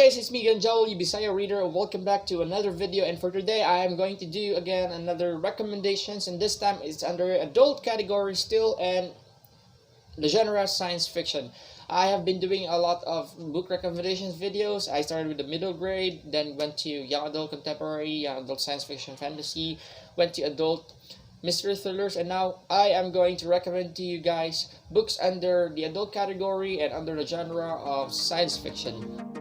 guys, it's me again, Joel, your Bisaya reader. Welcome back to another video, and for today I am going to do again another recommendations, and this time it's under adult category still, and the genre science fiction. I have been doing a lot of book recommendations videos. I started with the middle grade, then went to young adult contemporary, young adult science fiction fantasy, went to adult mystery thrillers, and now I am going to recommend to you guys books under the adult category and under the genre of science fiction.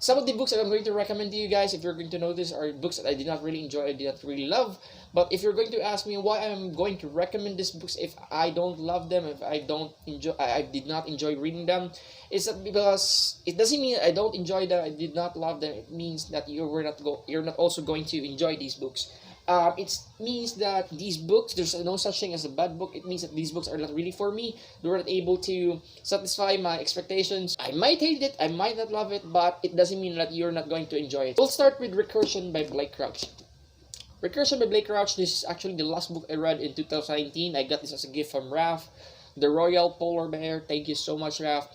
Some of the books that I'm going to recommend to you guys, if you're going to notice, are books that I did not really enjoy, I did not really love. But if you're going to ask me why I'm going to recommend these books if I don't love them, if I don't enjoy, I did not enjoy reading them, it's that because it doesn't mean I don't enjoy them, I did not love them. It means that you're not also going to enjoy these books. It means that these books, there's no such thing as a bad book. It means that these books are not really for me. They were not able to satisfy my expectations. I might hate it, I might not love it, but it doesn't mean that you're not going to enjoy it. We'll start with Recursion by Blake Crouch. Recursion by Blake Crouch, this is actually the last book I read in 2019. I got this as a gift from Raph, the Royal Polar Bear. Thank you so much, Raph.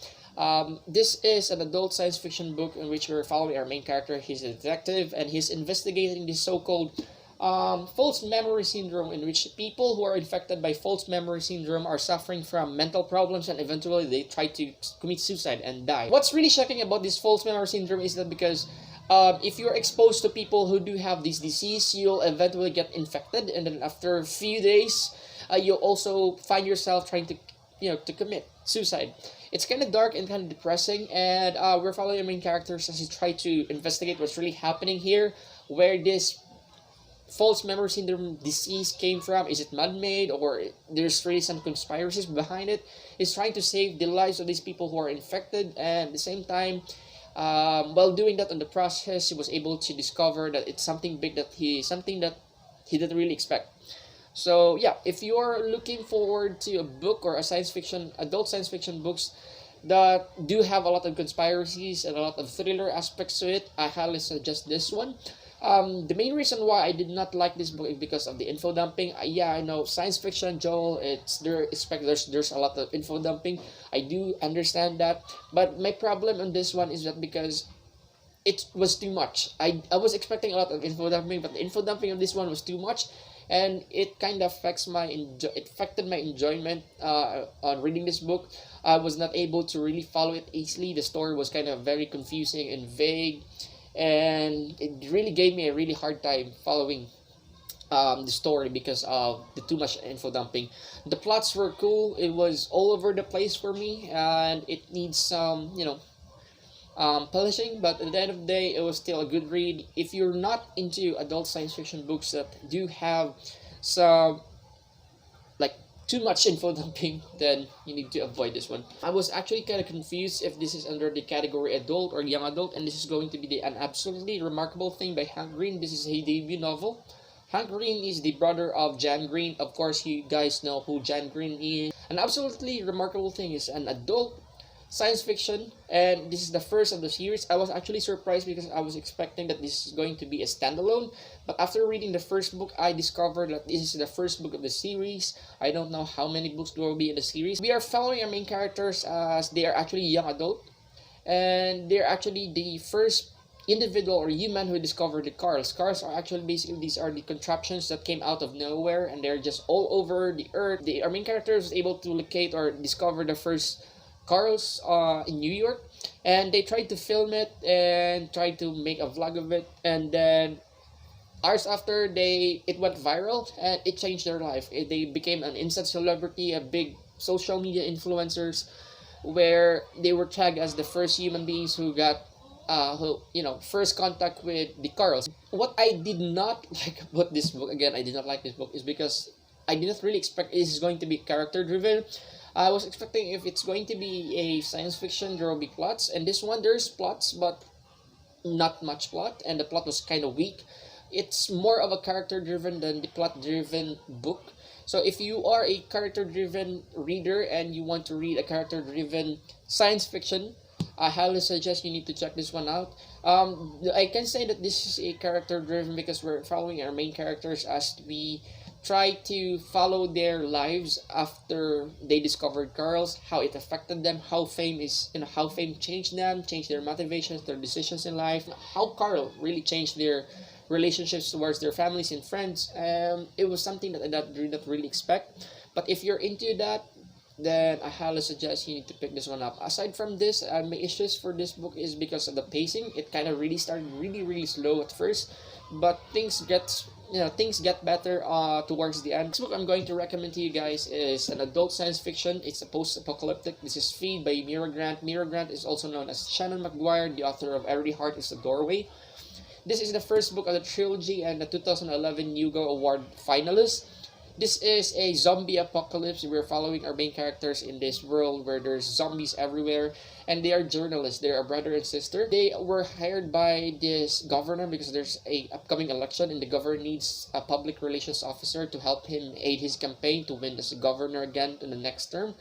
This is an adult science fiction book in which we're following our main character. He's a detective and he's investigating this so-called false memory syndrome, in which people who are infected by false memory syndrome are suffering from mental problems and eventually they try to commit suicide and die. What's really shocking about this false memory syndrome is that because if you're exposed to people who do have this disease, you'll eventually get infected, and then after a few days you'll also find yourself trying to to commit suicide. It's kind of dark and kind of depressing, and we're following the main characters as he try to investigate what's really happening here, where this false memory syndrome disease came from. Is it man-made, or there's really some conspiracies behind it? He's trying to save the lives of these people who are infected, and at the same time, while doing that in the process, he was able to discover that it's something big, that he didn't really expect. So yeah, if you're looking forward to a book or a adult science fiction books that do have a lot of conspiracies and a lot of thriller aspects to it, I highly suggest this one. The main reason why I did not like this book is because of the info dumping. Yeah, I know science fiction, Joel. There's a lot of info dumping. I do understand that, but my problem on this one is that because it was too much. I was expecting a lot of info dumping, but the info dumping of this one was too much, and it kind of affected my enjoyment on reading this book. I was not able to really follow it easily. The story was kind of very confusing and vague, and it really gave me a really hard time following the story because of the too much info dumping. The plots were cool. It was all over the place for me, and it needs some polishing, but at the end of the day, it was still a good read. If you're not into adult science fiction books that do have some too much info dumping, then you need to avoid this one. I was actually kind of confused if this is under the category adult or young adult, and this is going to be an absolutely remarkable thing by Hank Green. This is a debut novel. Hank Green is the brother of Jan Green. Of course, you guys know who Jan Green is. An absolutely remarkable thing is an adult science fiction, and this is the first of the series. I was actually surprised because I was expecting that this is going to be a standalone, but after reading the first book, I discovered that this is the first book of the series. I don't know how many books there will be in the series. We are following our main characters as they are actually young adult, and they're actually the first individual or human who discovered the Carls. Carls are actually basically, these are the contraptions that came out of nowhere, and they're just all over the earth. Our main character was able to locate or discover the first Carls in New York, and they tried to film it and tried to make a vlog of it, and then hours after it went viral and it changed their life. They became an instant celebrity, a big social media influencers, where they were tagged as the first human beings who got first contact with the Carls. What I did not like about this book, again, I did not like this book, is because I did not really expect this is going to be character driven. I was expecting if it's going to be a science fiction, there will be plots, and this one there's plots, but not much plot, and the plot was kind of weak. It's more of a character driven than the plot driven book. So if you are a character driven reader and you want to read a character driven science fiction, I highly suggest you need to check this one out. I can say that this is a character driven because we're following our main characters as we try to follow their lives after they discovered Carl's, how it affected them, how fame is, how fame changed them, changed their motivations, their decisions in life, how Carl really changed their relationships towards their families and friends. It was something that I did not really expect. But if you're into that, then I highly suggest you need to pick this one up. Aside from this, my issues for this book is because of the pacing. It kind of really started really slow at first, but things get better towards the end. This book I'm going to recommend to you guys is an adult science fiction. It's a post-apocalyptic. This is Feed by Mira Grant. Mira Grant is also known as Shannon McGuire, the author of Every Heart is a Doorway. This is the first book of the trilogy and the 2011 Hugo Award finalist. This is a zombie apocalypse. We're following our main characters in this world where there's zombies everywhere, and they are journalists. They're a brother and sister. They were hired by this governor because there's a upcoming election, and the governor needs a public relations officer to help him aid his campaign to win as governor again in the next term.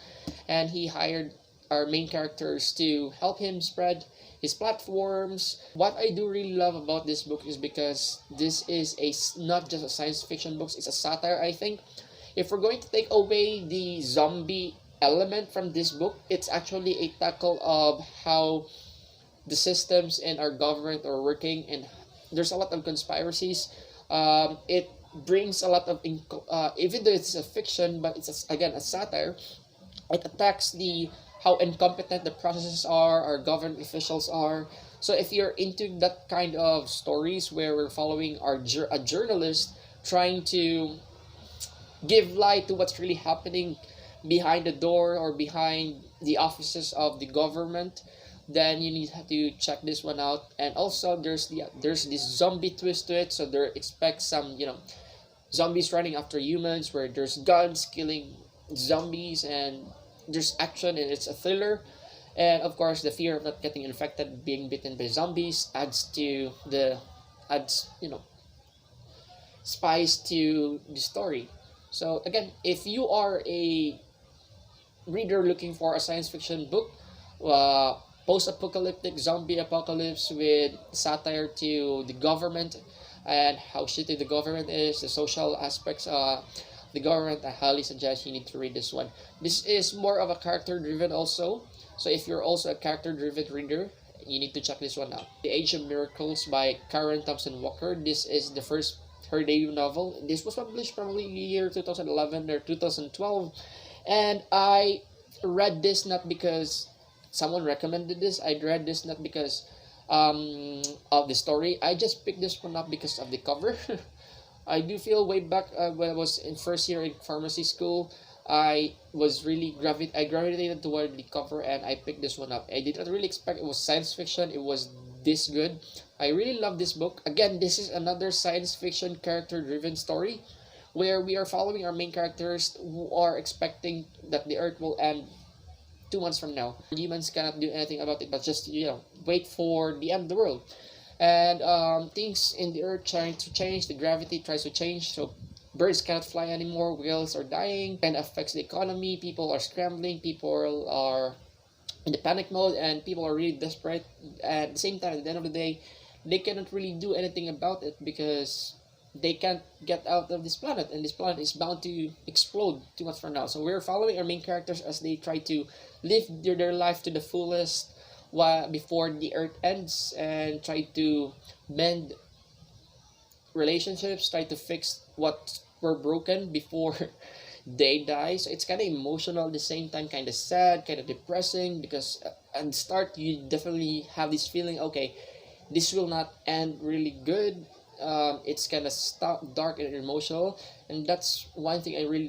And he hired our main characters to help him spread his platforms. What I do really love about this book is because this is not just a science fiction book, it's a satire, I think. If we're going to take away the zombie element from this book, it's actually a tackle of how the systems in our government are working, and there's a lot of conspiracies. It brings a lot of, even though it's a fiction, but it's again a satire, it attacks how incompetent the processes are, our government officials are. So if you're into that kind of stories where we're following a journalist trying to give light to what's really happening behind the door or behind the offices of the government, then you need to check this one out. And also there's this zombie twist to it, so there expect some zombies running after humans, where there's guns killing zombies, and there's action, and it's a thriller. And of course the fear of not getting infected, being bitten by zombies, adds spice to the story. So again, if you are a reader looking for a science fiction book, post-apocalyptic zombie apocalypse with satire to the government and how shitty the government is, the social aspects the government, I highly suggest you need to read this one. This is more of a character driven also, so if you're also a character driven reader, you need to check this one out. The Age of Miracles by Karen Thompson Walker. This is her debut novel. This was published probably year 2011 or 2012, and I read this not because someone recommended this. I read this not because of the story. I just picked this one up because of the cover. I do feel way back when I was in first year in pharmacy school, I gravitated toward the cover, and I picked this one up. I did not really expect it was science fiction. It was this good. I really love this book. Again, this is another science fiction character-driven story where we are following our main characters who are expecting that the Earth will end 2 months from now. Humans cannot do anything about it, but just wait for the end of the world. And things in the earth trying to change, the gravity tries to change, so birds cannot fly anymore, whales are dying, and affects the economy. People are scrambling, people are in the panic mode, and people are really desperate. At the same time, at the end of the day, they cannot really do anything about it because they can't get out of this planet, and this planet is bound to explode 2 months from now. So we're following our main characters as they try to live their life to the fullest before the earth ends, and try to mend relationships, try to fix what were broken before they die. So it's kind of emotional at the same time, kind of sad, kind of depressing, because at the start you definitely have this feeling, okay, this will not end really good. It's kind of dark and emotional, and that's one thing I really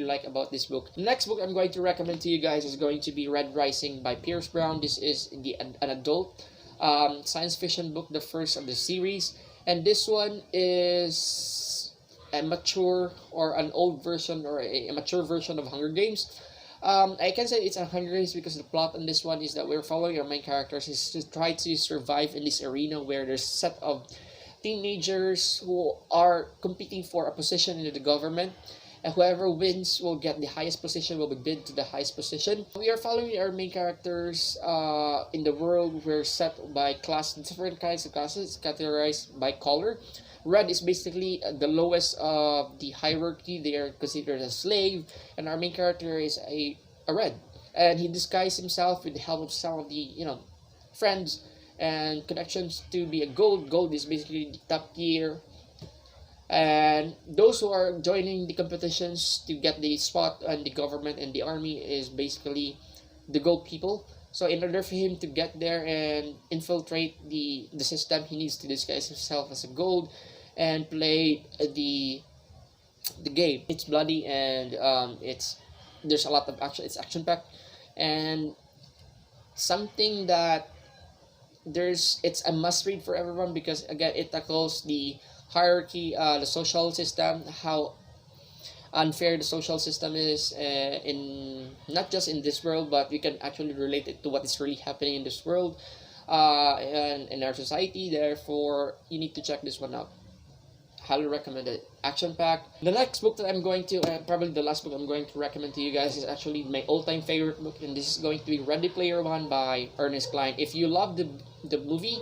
like about this book. The next book I'm going to recommend to you guys is going to be Red Rising by Pierce Brown. This is an adult science fiction book, the first of the series, and this one is a mature or an old version or a mature version of Hunger Games. I can say it's a Hunger Games because the plot on this one is that we're following our main characters is to try to survive in this arena where there's a set of teenagers who are competing for a position in the government, and whoever wins will get the highest position, will be bid to the highest position. We are following our main characters in the world. We're set by class, different kinds of classes categorized by color. Red is basically the lowest of the hierarchy. They are considered a slave, and our main character is a red, and he disguised himself with the help of some of the friends and connections to be a gold. Gold is basically the top tier, and those who are joining the competitions to get the spot and the government and the army is basically the gold people. So in order for him to get there and infiltrate the system, he needs to disguise himself as a gold and play the game. It's bloody, and it's there's a lot of action. It's action packed, and something that it's a must read for everyone, because again it tackles the hierarchy, the social system, how unfair the social system is, in not just in this world, but we can actually relate it to what is really happening in this world, and in our society. Therefore, you need to check this one out. Highly recommend it. Action packed. The next book that I'm going to, probably the last book I'm going to recommend to you guys, is actually my all-time favorite book, and this is going to be Ready Player One by Ernest Cline. If you love the movie,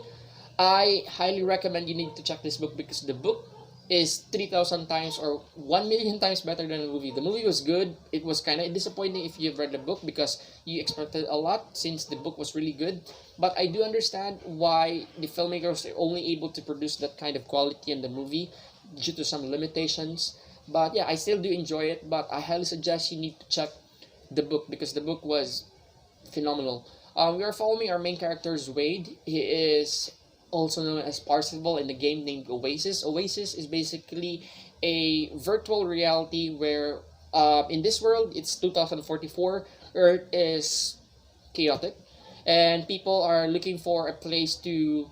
I highly recommend you need to check this book, because the book is 3,000 times or 1,000,000 times better than the movie. The movie was good. It was kind of disappointing if you've read the book, because you expected a lot since the book was really good. But I do understand why the filmmakers are only able to produce that kind of quality in the movie due to some limitations. But yeah, I still do enjoy it, but I highly suggest you need to check the book, because the book was phenomenal. We are following our main characters, Wade. He is also known as Parsival in the game named Oasis. Oasis is basically a virtual reality where, in this world, it's 2044. Earth is chaotic, and people are looking for a place to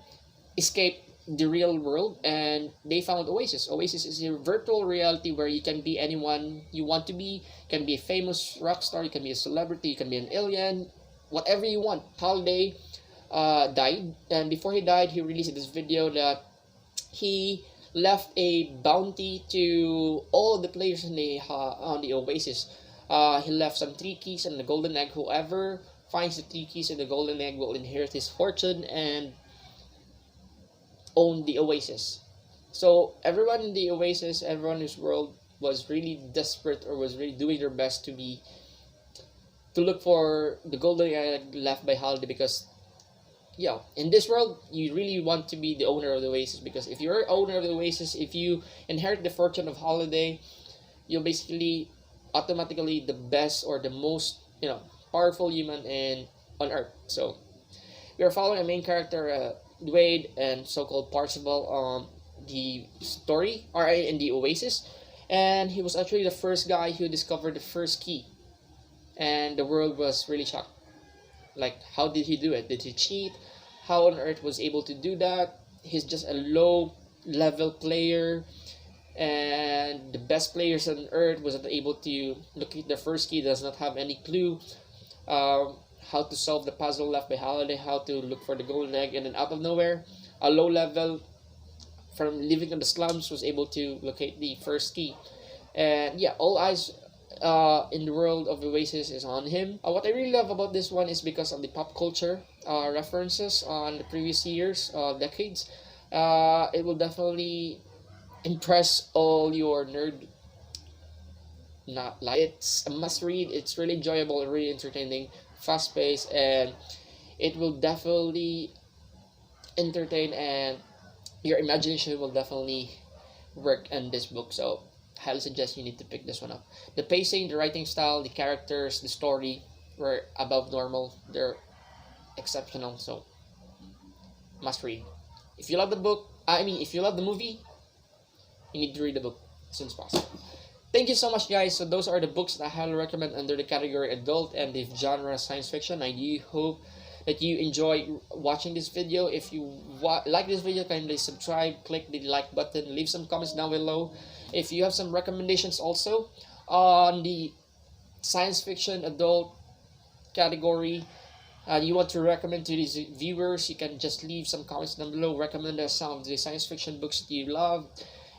escape the real world, and they found Oasis. Oasis is a virtual reality where you can be anyone you want to be. You can be a famous rock star, you can be a celebrity, you can be an alien, whatever you want. Holiday died, and before he died, he released this video that he left a bounty to all the players in on the Oasis. He left some three keys and the golden egg. Whoever finds the three keys and the golden egg will inherit his fortune and own the Oasis. So everyone in the Oasis, everyone in this world was really desperate, or was really doing their best to look for the golden egg left by Holiday, because yeah, in this world you really want to be the owner of the Oasis, because if you're owner of the Oasis, if you inherit the fortune of Holiday, you're basically automatically the best or the most powerful human on Earth. So we are following a main character, Wade, and so-called Parsival on the story, or in the Oasis, and he was actually the first guy who discovered the first key, and the world was really shocked. Like, how did he do it? Did he cheat? How on earth was able to do that? He's just a low-level player, and the best players on earth wasn't able to locate the first key. Does not have any clue how to solve the puzzle left by Holiday, how to look for the golden egg, and then out of nowhere, a low level from living in the slums was able to locate the first key. And yeah, all eyes in the world of Oasis is on him. What I really love about this one is because of the pop culture references on the previous years, decades. It will definitely impress all your nerd. Not like it's a must read. It's really enjoyable, really entertaining, fast paced, and it will definitely entertain, and your imagination will definitely work in this book. So highly suggest you need to pick this one up. The pacing, the writing style, the characters, the story were above normal. They're exceptional. So must read. If you love the book, if you love the movie, you need to read the book as soon as possible. Thank you so much, guys. So those are the books that I highly recommend under the category adult and the genre science fiction. I do hope that you enjoy watching this video. If you like this video, kindly subscribe, click the like button, leave some comments down below. If you have some recommendations also on the science fiction adult category, you want to recommend to these viewers, you can just leave some comments down below. Recommend us some of the science fiction books that you love,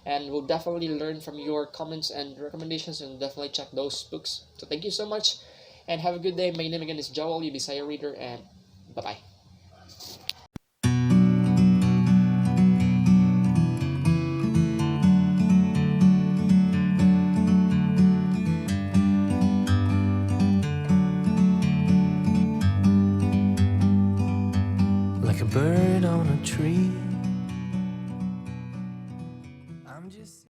and we'll definitely learn from your comments and recommendations, and definitely check those books. So thank you so much, and have a good day. My name again is Joel, your Bisaya reader, and bye-bye. like a bird on a tree.